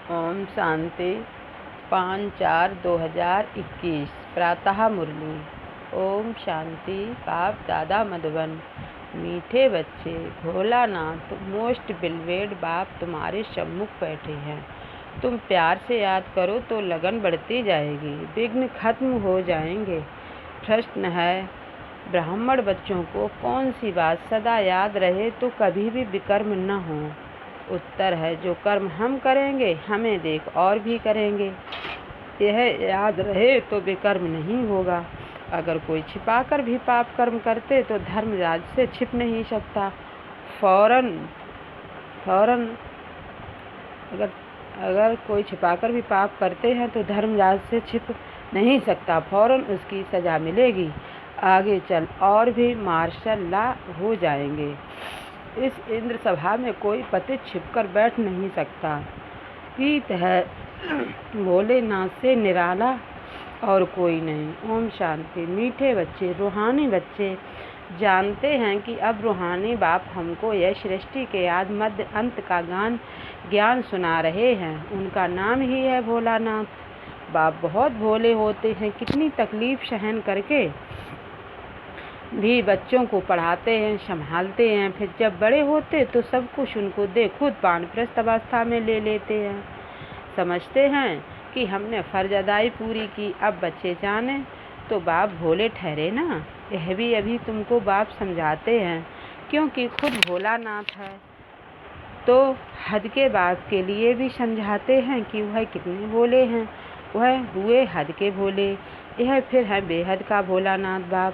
ओम शांति। 5/4/2021 प्रातः मुरली। ओम शांति। बाप दादा मधुबन। मीठे बच्चे, भोलानाथ मोस्ट बिलवेड बाप तुम्हारे सम्मुख बैठे हैं। तुम प्यार से याद करो तो लगन बढ़ती जाएगी, विघ्न खत्म हो जाएंगे। प्रश्न है, ब्राह्मण बच्चों को कौन सी बात सदा याद रहे तो कभी भी विकर्म न हो? उत्तर है, जो कर्म हम करेंगे हमें देख और भी करेंगे। यह याद रहे तो विकर्म नहीं होगा। अगर कोई छिपाकर भी पाप कर्म करते तो धर्मराज से छिप नहीं सकता। फौरन अगर कोई छिपाकर भी पाप करते हैं तो धर्मराज से छिप नहीं सकता, फौरन उसकी सजा मिलेगी। आगे चल और भी मार्शल लॉ हो जाएंगे। इस इंद्र सभा में कोई पतित छिपकर बैठ नहीं सकता। गीत है भोलेनाथ से निराला और कोई नहीं। ओम शांति। मीठे बच्चे, रूहानी बच्चे जानते हैं कि अब रूहानी बाप हमको यह सृष्टि के आदि मध्य अंत का ज्ञान सुना रहे हैं। उनका नाम ही है भोलानाथ। बाप बहुत भोले होते हैं, कितनी तकलीफ सहन करके भी बच्चों को पढ़ाते हैं, संभालते हैं। फिर जब बड़े होते तो सब कुछ उनको दे खुद वानप्रस्थ अवस्था में ले लेते हैं। समझते हैं कि हमने फर्ज अदाई पूरी की, अब बच्चे जाने तो बाप भोले ठहरे ना। यह भी अभी तुमको बाप समझाते हैं, क्योंकि खुद भोलानाथ है तो हद के बाप के लिए भी समझाते हैं कि वह कितने भोले हैं। वह हुए हद के भोले, यह फिर है बेहद का भोलानाथ बाप।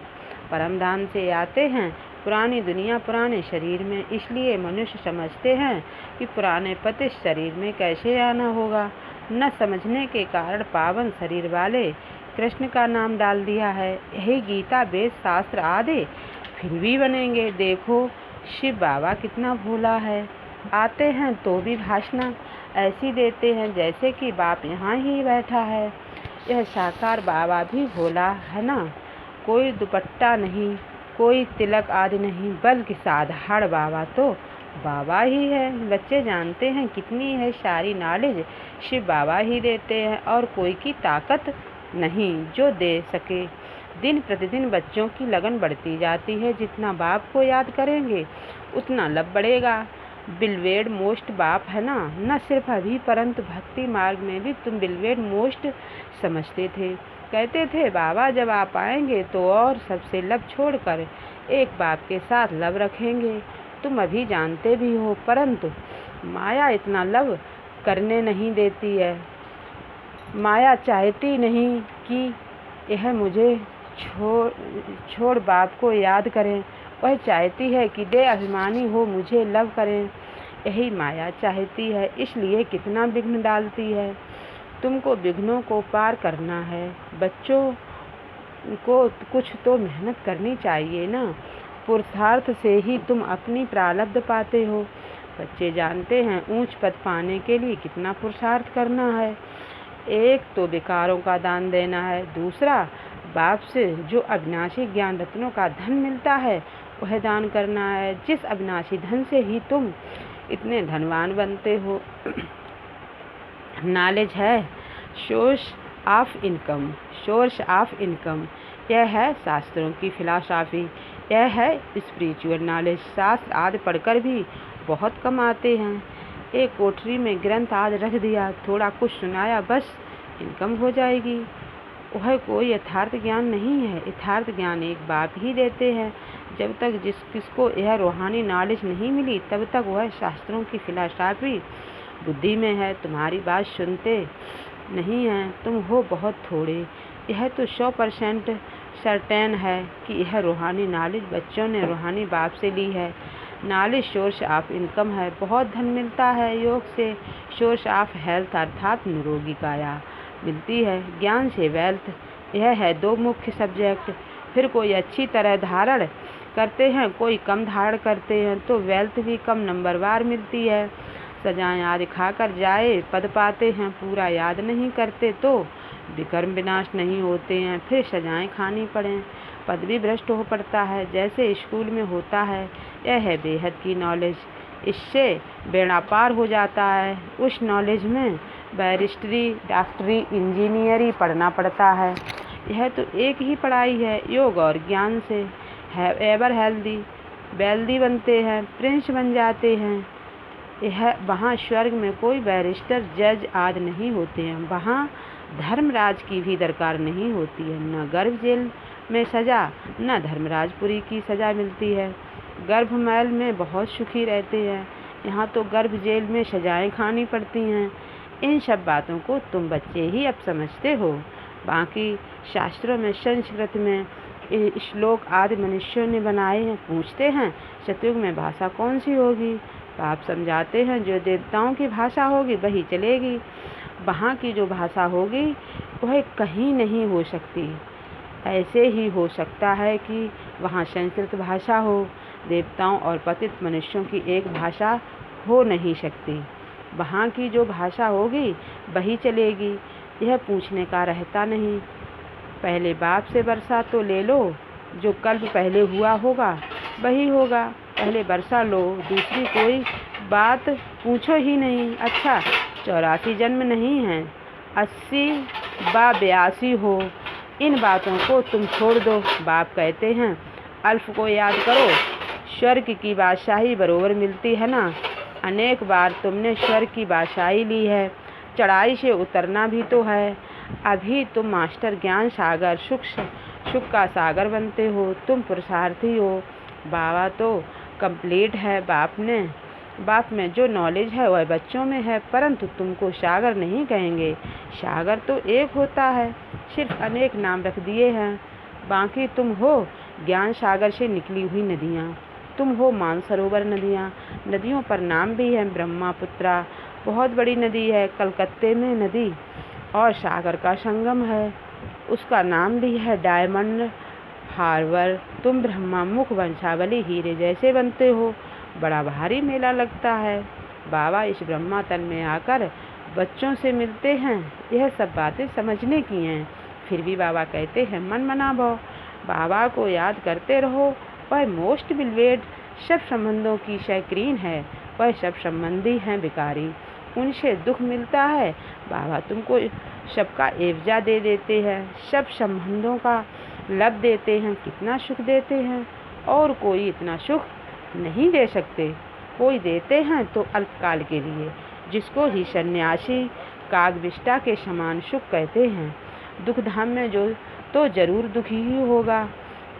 परम धाम से आते हैं पुरानी दुनिया पुराने शरीर में, इसलिए मनुष्य समझते हैं कि पुराने पतित शरीर में कैसे आना होगा। न समझने के कारण पावन शरीर वाले कृष्ण का नाम डाल दिया है। यही गीता वेद शास्त्र आदि फिर भी बनेंगे। देखो शिव बाबा कितना भोला है, आते हैं तो भी भाषण ऐसी देते हैं जैसे कि बाप यहाँ ही बैठा है। यह साकार बाबा भी भोला है ना। कोई दुपट्टा नहीं, कोई तिलक आदि नहीं, बल्कि साधारण बाबा तो बाबा ही है। बच्चे जानते हैं कितनी है सारी नॉलेज शिव बाबा ही देते हैं और कोई की ताकत नहीं जो दे सके। दिन प्रतिदिन बच्चों की लगन बढ़ती जाती है। जितना बाप को याद करेंगे उतना लब बढ़ेगा। बिलवेड मोस्ट बाप है ना। न सिर्फ अभी परंतु भक्ति मार्ग में भी तुम बिलवेड मोस्ट समझते थे। कहते थे बाबा जब आप आएंगे तो और सबसे लब छोड़कर एक बाप के साथ लब रखेंगे। तुम अभी जानते भी हो, परंतु माया इतना लब करने नहीं देती है। माया चाहती नहीं कि यह मुझे छोड़ बाप को याद करें। वह चाहती है कि दे अभिमानी हो मुझे लब करें। यही माया चाहती है, इसलिए कितना विघ्न डालती है। तुमको विघ्नों को पार करना है। बच्चों को कुछ तो मेहनत करनी चाहिए ना। पुरुषार्थ से ही तुम अपनी प्रारब्ध पाते हो। बच्चे जानते हैं ऊंच पद पाने के लिए कितना पुरुषार्थ करना है। एक तो विकारों का दान देना है, दूसरा बाप से जो अविनाशी ज्ञान रत्नों का धन मिलता है वह दान करना है। जिस अविनाशी धन से ही तुम इतने धनवान बनते हो। नॉलेज है सोर्स ऑफ इनकम। यह है शास्त्रों की फिलॉसफी, यह है स्पिरिचुअल नॉलेज। शास्त्र आदि पढ़कर भी बहुत कम आते हैं। एक कोठरी में ग्रंथ आदि रख दिया, थोड़ा कुछ सुनाया, बस इनकम हो जाएगी। वह कोई यथार्थ ज्ञान नहीं है। यथार्थ ज्ञान एक बाप ही देते हैं। जब तक किसको यह रूहानी नॉलेज नहीं मिली तब तक वह शास्त्रों की फिलॉसफी बुद्धि में है। तुम्हारी बात सुनते नहीं हैं, तुम हो बहुत थोड़े। यह तो 100% सर्टेन है कि यह रूहानी नॉलेज बच्चों ने रूहानी बाप से ली है। नॉलेज सोर्स ऑफ इनकम है, बहुत धन मिलता है। योग से सोर्स ऑफ हेल्थ अर्थात निरोगी काया मिलती है। ज्ञान से वेल्थ, यह है दो मुख्य सब्जेक्ट। फिर कोई अच्छी तरह धारण करते हैं, कोई कम धारण करते हैं तो वेल्थ भी कम नंबरवार मिलती है। सजाएं आदि खाकर जाए पद पाते हैं, पूरा याद नहीं करते तो विकर्म विनाश नहीं होते हैं। फिर सजाएं खानी पड़ें, पद भी भ्रष्ट हो पड़ता है, जैसे स्कूल में होता है। यह है बेहद की नॉलेज, इससे बेड़ा पार हो जाता है। उस नॉलेज में बैरिस्ट्री, डॉक्टरी, इंजीनियरी पढ़ना पड़ता है। यह तो एक ही पढ़ाई है। योग और ज्ञान से एवर हेल्दी वेल्दी बनते हैं, प्रिंस बन जाते हैं। यह वहाँ स्वर्ग में कोई बैरिस्टर, जज आदि नहीं होते हैं। वहाँ धर्मराज की भी दरकार नहीं होती है। न गर्भ जेल में सज़ा, न धर्मराजपुरी की सज़ा मिलती है। गर्भ महल में बहुत सुखी रहते हैं, यहाँ तो गर्भ जेल में सजाएं खानी पड़ती हैं। इन सब बातों को तुम बच्चे ही अब समझते हो। बाकी शास्त्रों में, संस्कृत में श्लोक आदि मनुष्यों ने बनाए हैं। पूछते हैं सतयुग में भाषा कौन सी होगी? आप समझाते हैं जो देवताओं की भाषा होगी वही चलेगी। वहाँ की जो भाषा होगी वह कहीं नहीं हो सकती। ऐसे ही हो सकता है कि वहाँ संस्कृत भाषा हो। देवताओं और पतित मनुष्यों की एक भाषा हो नहीं सकती। वहाँ की जो भाषा होगी वही चलेगी। यह पूछने का रहता नहीं। पहले बाप से वर्षा तो ले लो, जो कल्प पहले हुआ होगा वही होगा। पहले वर्षा लो, दूसरी कोई बात पूछो ही नहीं। अच्छा 84 जन्म नहीं हैं, 80 व 82 हो। इन बातों को तुम छोड़ दो। बाप कहते हैं अल्फ को याद करो, स्वर्ग की बादशाही बरोबर मिलती है ना। अनेक बार तुमने स्वर्ग की बादशाही ली है, चढ़ाई से उतरना भी तो है। अभी तुम मास्टर ज्ञान सागर, सुख का सागर बनते हो। तुम पुरुषार्थी हो। बाबा तो कंप्लीट है। बाप में जो नॉलेज है वह बच्चों में है, परंतु तुमको सागर नहीं कहेंगे। सागर तो एक होता है, सिर्फ अनेक नाम रख दिए हैं। बाकी तुम हो ज्ञान सागर से निकली हुई नदियाँ। तुम हो मानसरोवर नदियाँ। नदियों पर नाम भी है। ब्रह्मपुत्रा बहुत बड़ी नदी है, कलकत्ते में नदी और सागर का संगम है, उसका नाम भी है डायमंड हार्बर। तुम ब्रह्मा मुख वंशावली हीरे जैसे बनते हो। बड़ा भारी मेला लगता है। बाबा इस ब्रह्मा तन में आकर बच्चों से मिलते हैं। यह सब बातें समझने की हैं। फिर भी बाबा कहते हैं मन मना भो। बाबा को याद करते रहो। वह मोस्ट बिलवेड सब संबंधों की शौकीन है। वह सब संबंधी हैं भिखारी, उनसे दुख मिलता है। बाबा तुमको सबका एवजा दे देते हैं, सब संबंधों का लब देते हैं। कितना सुख देते हैं, और कोई इतना सुख नहीं दे सकते। कोई देते हैं तो अल्पकाल के लिए, जिसको ही सन्यासी कागविष्टा के समान सुख कहते हैं। दुख धाम में जो तो जरूर दुखी ही होगा।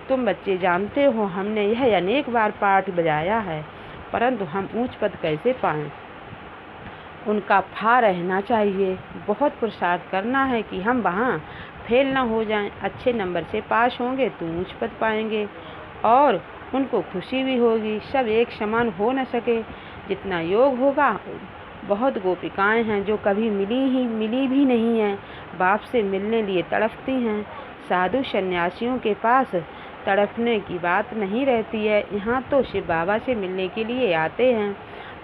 तुम बच्चे जानते हो, हमने यह अनेक बार पाठ बजाया है, परंतु हम ऊंच पद कैसे पाएं? उनका फा रहना चाहिए। बहुत पुरुषार्थ करना है कि हम वहाँ फेल न हो जाएं। अच्छे नंबर से पास होंगे तो ऊंच पद पाएंगे और उनको खुशी भी होगी। सब एक समान हो न सके। जितना योग होगा, बहुत गोपिकाएं हैं जो कभी मिली भी नहीं हैं, बाप से मिलने लिए तड़पती हैं। साधु सन्यासियों के पास तड़पने की बात नहीं रहती है। यहाँ तो शिव बाबा से मिलने के लिए आते हैं।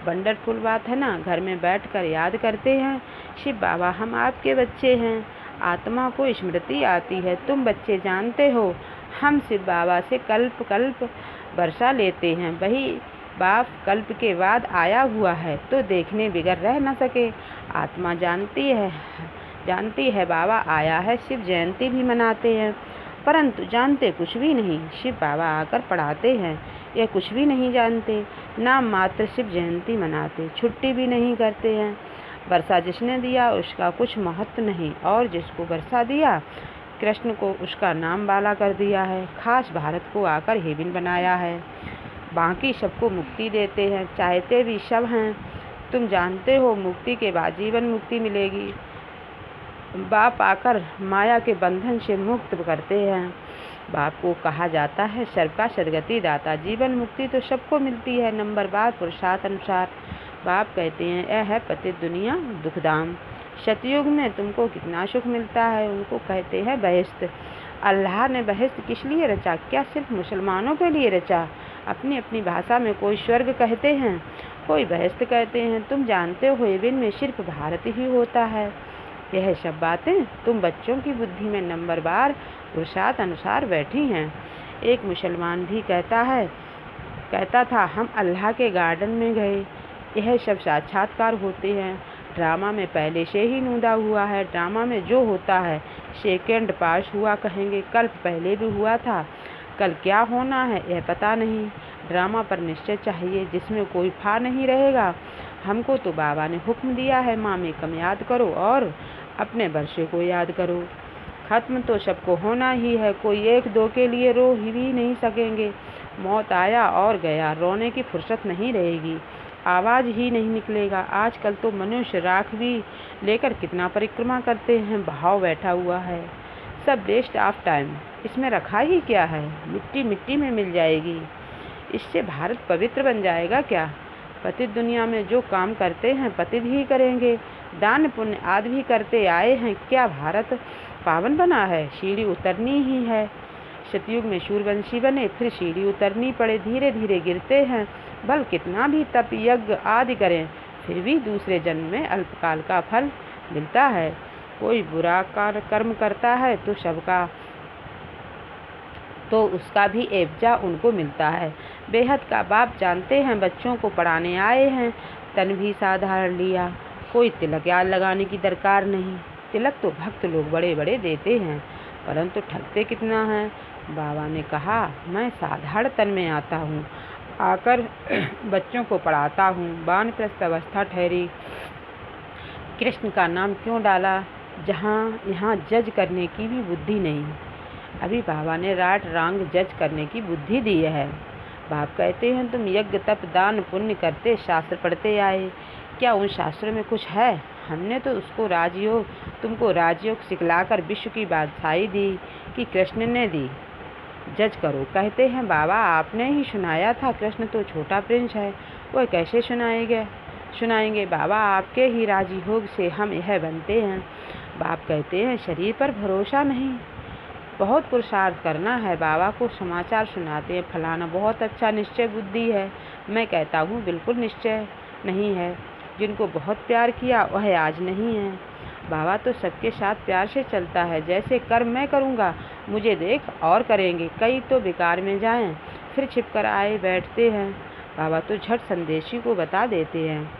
वंडरफुल बात है ना। घर में बैठकर याद करते हैं शिव बाबा हम आपके बच्चे हैं। आत्मा को स्मृति आती है। तुम बच्चे जानते हो, हम शिव बाबा से कल्प कल्प वर्षा लेते हैं। वही बाप कल्प के बाद आया हुआ है तो देखने बिगड़ रह न सके। आत्मा जानती है बाबा आया है। शिव जयंती भी मनाते हैं, परंतु जानते कुछ भी नहीं। शिव बाबा आकर पढ़ाते हैं, यह कुछ भी नहीं जानते। नाम मात्र शिव जयंती मनाते, छुट्टी भी नहीं करते हैं। वर्षा जिसने दिया उसका कुछ महत्व नहीं, और जिसको वर्षा दिया कृष्ण को उसका नाम वाला कर दिया है। खास भारत को आकर हेवन बनाया है। बाकी सबको मुक्ति देते हैं, चाहते भी सब हैं। तुम जानते हो मुक्ति के बाद जीवन मुक्ति मिलेगी। बाप आकर माया के बंधन से मुक्त करते हैं। बाप को कहा जाता है सर्व का सदगति दाता। जीवन मुक्ति तो सबको मिलती है, नंबर बार पुरुषार्थ अनुसार। बाप कहते हैं यह है पतित दुनिया दुखधाम। सतयुग में तुमको कितना सुख मिलता है। उनको कहते हैं बहिश्त। अल्लाह ने बहिश्त किस लिए रचा? क्या सिर्फ मुसलमानों के लिए रचा? अपनी अपनी भाषा में कोई स्वर्ग कहते हैं, कोई बहिश्त कहते हैं। तुम जानते हो हेवन में सिर्फ भारत ही होता है। यह सब बातें तुम बच्चों की बुद्धि में नंबर बार पुरुषार्थ अनुसार बैठी हैं। एक मुसलमान भी कहता था हम अल्लाह के गार्डन में गए। यह सब साक्षात्कार होते हैं। ड्रामा में पहले से ही नूदा हुआ है। ड्रामा में जो होता है सेकेंड पास हुआ कहेंगे, कल्प पहले भी हुआ था, कल क्या होना है यह पता नहीं। ड्रामा पर निश्चय चाहिए जिसमें कोई फा नहीं रहेगा। हमको तो बाबा ने हुक्म दिया है, मामी कम याद करो और अपने वर्षे को याद करो। खत्म तो सबको होना ही है, कोई एक दो के लिए रो ही भी नहीं सकेंगे। मौत आया और गया, रोने की फुर्सत नहीं रहेगी, आवाज़ ही नहीं निकलेगा। आजकल तो मनुष्य राख भी लेकर कितना परिक्रमा करते हैं, भाव बैठा हुआ है। सब वेस्ट ऑफ टाइम, इसमें रखा ही क्या है, मिट्टी मिट्टी में मिल जाएगी। इससे भारत पवित्र बन जाएगा क्या? पतित दुनिया में जो काम करते हैं पतित ही करेंगे। दान पुण्य आदि भी करते आए हैं, क्या भारत पावन बना है? सीढ़ी उतरनी ही है। सतयुग में सूर्यवंशी बने, फिर सीढ़ी उतरनी पड़े, धीरे धीरे गिरते हैं। बल कितना भी तप यज्ञ आदि करें फिर भी दूसरे जन्म में अल्पकाल का फल मिलता है। कोई बुरा कर्म करता है तो उसका भी एवजा उनको मिलता है। बेहद का बाप जानते हैं, बच्चों को पढ़ाने आए हैं, तन भी साधारण लिया, कोई तिलक याद लगाने की दरकार नहीं। तिलक तो भक्त लोग बड़े बड़े देते हैं, परंतु ठगते कितना है। बाबा ने कहा मैं साधारण तन में आता हूँ, आकर बच्चों को पढ़ाता हूँ। वानप्रस्थ अवस्था ठहरी, कृष्ण का नाम क्यों डाला जहाँ यहाँ जज करने की भी बुद्धि नहीं। अभी बाबा ने राट रांग जज करने की बुद्धि दी है। बाप कहते हैं तुम यज्ञ तप दान पुण्य करते शास्त्र पढ़ते आए, क्या उन शास्त्रों में कुछ है? हमने तो तुमको राजयोग सिखलाकर विश्व की बादशाही दी कि कृष्ण ने दी। जज करो कहते हैं बाबा, आपने ही सुनाया था कृष्ण तो छोटा प्रिंस है, वह कैसे सुनाएंगे बाबा, आपके ही राजयोग से हम यह बनते हैं। बाप कहते हैं शरीर पर भरोसा नहीं, बहुत पुरुषार्थ करना है। बाबा को समाचार सुनाते हैं, फलाना बहुत अच्छा निश्चय बुद्धि है। मैं कहता हूँ बिल्कुल निश्चय नहीं है। जिनको बहुत प्यार किया वह आज नहीं है। बाबा तो सबके साथ प्यार से चलता है, जैसे कर्म मैं करूँगा मुझे देख और करेंगे। कई तो बेकार में जाएं फिर छिप कर आए बैठते हैं। बाबा तो झट संदेशी को बता देते हैं,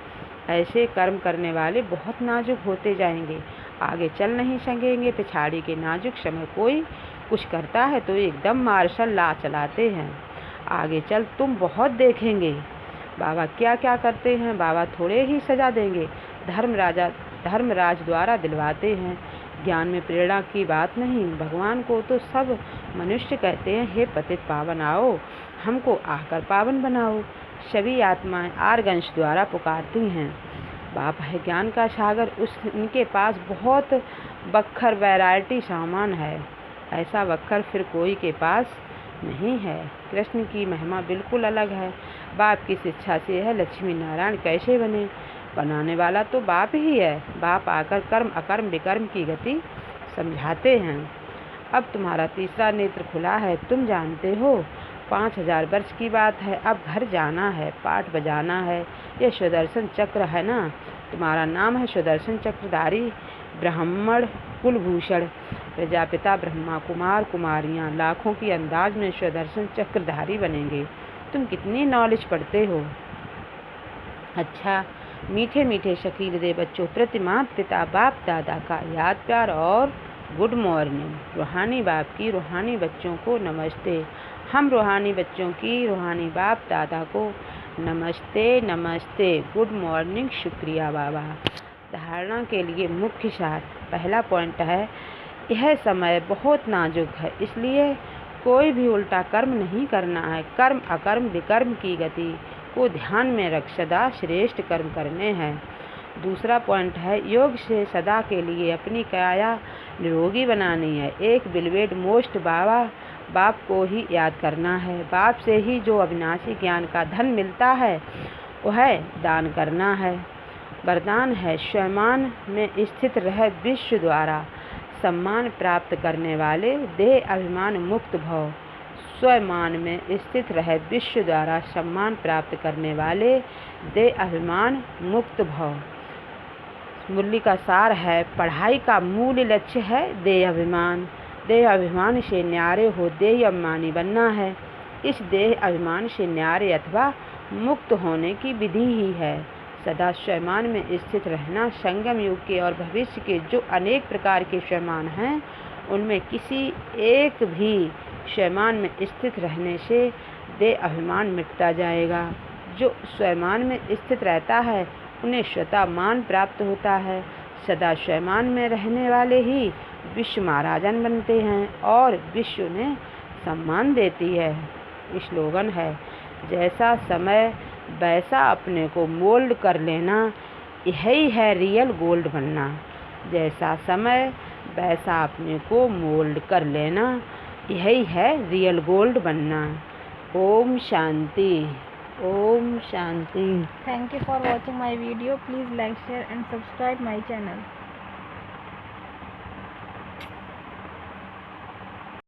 ऐसे कर्म करने वाले बहुत नाजुक होते जाएंगे, आगे चल नहीं सकेंगे। पिछाड़ी के नाजुक समय कोई कुछ करता है तो एकदम मार्शल ला चलाते हैं, आगे चल तुम बहुत देखेंगे। बाबा क्या क्या करते हैं, बाबा थोड़े ही सजा देंगे, धर्मराज द्वारा दिलवाते हैं। ज्ञान में प्रेरणा की बात नहीं, भगवान को तो सब मनुष्य कहते हैं हे पतित पावन आओ, हमको आकर पावन बनाओ। सभी आत्माएं आर्गंश द्वारा पुकारती हैं। बाप है ज्ञान का सागर, उनके पास बहुत बखर वैरायटी सामान है, ऐसा बखर फिर कोई के पास नहीं है। कृष्ण की महिमा बिल्कुल अलग है। बाप की शिक्षा से है लक्ष्मी नारायण कैसे बने, बनाने वाला तो बाप ही है। बाप आकर कर्म अकर्म विकर्म की गति समझाते हैं। अब तुम्हारा तीसरा नेत्र खुला है, तुम जानते हो 5000 वर्ष की बात है। अब घर जाना है, पाठ बजाना है। ये सुदर्शन चक्र है ना, तुम्हारा नाम है सुदर्शन चक्रधारी ब्राह्मण कुलभूषण। प्रजापिता ब्रह्मा कुमार कुमारियाँ लाखों की अंदाज में सुदर्शन चक्रधारी बनेंगे। तुम कितनी नॉलेज पढ़ते हो। अच्छा मीठे मीठे शकील दे बच्चों प्रति माता पिता बाप दादा का याद प्यार और गुड मॉर्निंग। रूहानी बाप की रूहानी बच्चों को नमस्ते। हम रूहानी बच्चों की रूहानी बाप दादा को नमस्ते नमस्ते, गुड मॉर्निंग, शुक्रिया बाबा। धारणा के लिए मुख्य सार, पहला पॉइंट है यह समय बहुत नाजुक है, इसलिए कोई भी उल्टा कर्म नहीं करना है। कर्म अकर्म विकर्म की गति को ध्यान में रख सदा श्रेष्ठ कर्म करने हैं। दूसरा पॉइंट है योग से सदा के लिए अपनी काया निरोगी बनानी है। एक बिलवेड मोस्ट बाप को ही याद करना है। बाप से ही जो अविनाशी ज्ञान का धन मिलता है वह दान करना है। वरदान है स्वयं में स्थित रह विश्व द्वारा सम्मान प्राप्त करने वाले देह अभिमान मुक्त भव। स्वयं में स्थित रह विश्व द्वारा सम्मान प्राप्त करने वाले देह अभिमान मुक्त भव। मुरली का सार है पढ़ाई का मूल लक्ष्य है देह अभिमान। देह अभिमान से न्यारे हो देह अभिमानी बनना है। इस देह अभिमान से न्यारे अथवा मुक्त होने की विधि ही है सदा स्वयमान में स्थित रहना। संगम युग के और भविष्य के जो अनेक प्रकार के स्वयमान हैं, उनमें किसी एक भी स्वयमान में स्थित रहने से देह अभिमान मिटता जाएगा। जो स्वयमान में स्थित रहता है, उन्हें स्वतः मान प्राप्त होता है। सदा स्वयमान में रहने वाले ही विश्व महाराजन बनते हैं और विश्व उन्हें सम्मान देती है। स्लोगन है, जैसा समय वैसा अपने को मोल्ड कर लेना, यही है रियल गोल्ड बनना। जैसा समय वैसा अपने को मोल्ड कर लेना, यही है रियल गोल्ड बनना। Om Shanti. Om Shanti. Thank you for watching my video. Please like, share and subscribe my channel.